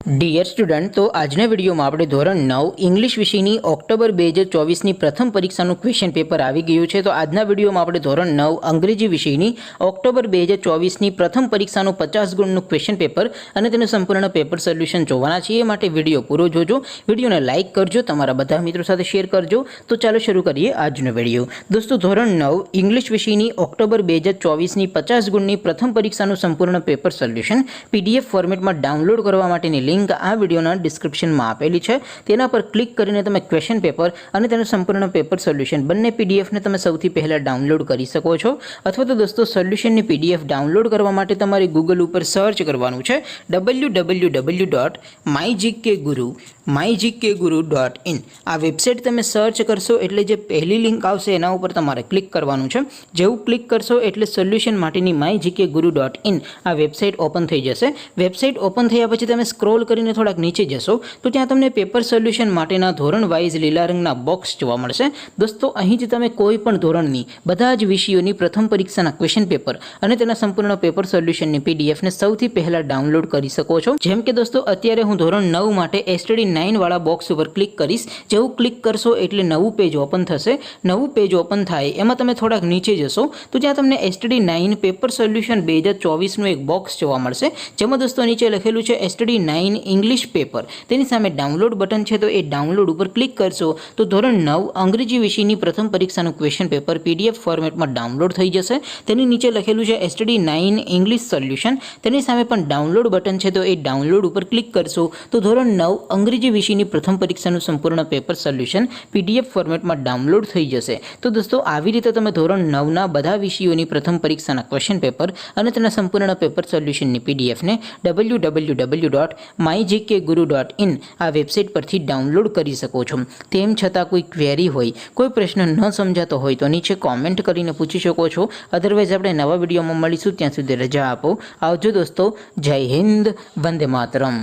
Dear student, તો આજના વિડીયોમાં આપણે ધોરણ 9 ઇંગ્લિશ વિષયની ઓક્ટોબર 2024ની પ્રથમ પરીક્ષાનું ક્વેશ્ચન પેપર આવી ગયું છે। તો આજના વિડીયોમાં આપણે ધોરણ 9 અંગ્રેજી વિષયની ઓક્ટોબર 2024ની પ્રથમ પરીક્ષાનું 50 ગુણનું ક્વેશ્ચન પેપર અને તેનું સંપૂર્ણ પેપર સોલ્યુશન જોવાના છીએ। એ માટે વિડીયો પૂરો જોજો, વિડીયોને લાઇક કરજો, તમારા બધા મિત્રો સાથે શેર કરજો। તો ચાલો શરૂ કરીએ આજનો વિડીયો। દોસ્તો, ધોરણ 9 ઇંગ્લિશ વિષયની ઓક્ટોબર 2024ની 50 ગુણની પ્રથમ પરીક્ષાનું સંપૂર્ણ પેપર સોલ્યુશન PDF ફોર્મેટમાં ડાઉનલોડ કરવા માટેની લિંક આ વિડીયોના ડિસ્ક્રિપ્શનમાં આપેલી છે। તેના પર ક્લિક કરીને તમે ક્વેશ્ચન પેપર અને તેનું સંપૂર્ણ પેપર સોલ્યુશન બંને PDF ને તમે સૌથી પહેલા ડાઉનલોડ કરી શકો છો। અથવા તો દોસ્તો, સોલ્યુશનની PDF ડાઉનલોડ કરવા માટે તમારે ગૂગલ ઉપર સર્ચ કરવાનું છે www.mygkguru.in। આ વેબસાઇટ તમે સર્ચ કરશો એટલે જે પહેલી લિંક આવશે એના ઉપર તમારે ક્લિક કરવાનું છે। જેવું ક્લિક કરશો એટલે સોલ્યુશન માટેની mygkguru.in આ વેબસાઇટ ઓપન થઈ જશે। વેબસાઇટ ઓપન થયા પછી તમે સ્ક્રોલ કરીને થોડાક નીચે જશો તો ત્યાં તમને પેપર સોલ્યુશન માટેના ધોરણ વાઇઝ લીલા રંગના બોક્સ જોવા મળશે। દોસ્તો, અહીંથી તમે કોઈ પણ ધોરણની બધા જ વિષયોની પ્રથમ પરીક્ષાના ક્વેશ્ચન પેપર અને તેના સંપૂર્ણ પેપર સોલ્યુશનની PDF ને સૌથી પહેલા ડાઉનલોડ કરી શકો છો। જેમ કે દોસ્તો, અત્યારે હું ધોરણ 9 માટે STD9 વાળા બોક્સ ઉપર ક્લિક કરીશ। જેવું ક્લિક કરશો એટલે નવું પેજ ઓપન થશે। નવું પેજ ઓપન થાય એમાં તમે થોડાક નીચે જશો તો ત્યાં તમને STD9 પેપર સોલ્યુશન 2024નું એક બોક્સ જોવા મળશે, જેમાં દોસ્તો નીચે લખેલું છે STD9 ઇંગ્લિશ પેપર। તેની સામે ડાઉનલોડ બટન છે, તો એ ડાઉનલોડ ઉપર ક્લિક કરશો તો ધોરણ 9 અંગ્રેજી વિષયની પ્રથમ પરીક્ષાનું ક્વેશ્ચન પેપર PDF ફોર્મેટમાં ડાઉનલોડ થઈ જશે। તેની નીચે લખેલું છે STD9 ઇંગ્લિશ સોલ્યુશન। તેની સામે પણ ડાઉનલોડ બટન છે, તો એ ડાઉનલોડ ઉપર ક્લિક કરશો તો ધોરણ 9 અંગ્રેજી વિષયની પ્રથમ પરીક્ષાનું સંપૂર્ણ પેપર સોલ્યુશન PDF ફોર્મેટમાં ડાઉનલોડ થઈ જશે। તો દોસ્તો, આવી રીતે તમે ધોરણ 9ના બધા વિષયોની પ્રથમ પરીક્ષાના ક્વેશ્ચન પેપર અને તેના સંપૂર્ણ પેપર સોલ્યુશનની PDF ને www.mygkguru.in આ વેબસાઇટ પરથી ડાઉનલોડ કરી શકો છો। તેમ છતાં કોઈ ક્વેરી હોય, કોઈ પ્રશ્ન ન સમજાતો હોય તો નીચે કોમેન્ટ કરીને પૂછી શકો છો। અધરવાઇઝ આપણે નવા વિડીયોમાં મળીશું, ત્યાં સુધી રજા આપો। આવજો દોસ્તો, જય હિન્દ, વંદે માતરમ।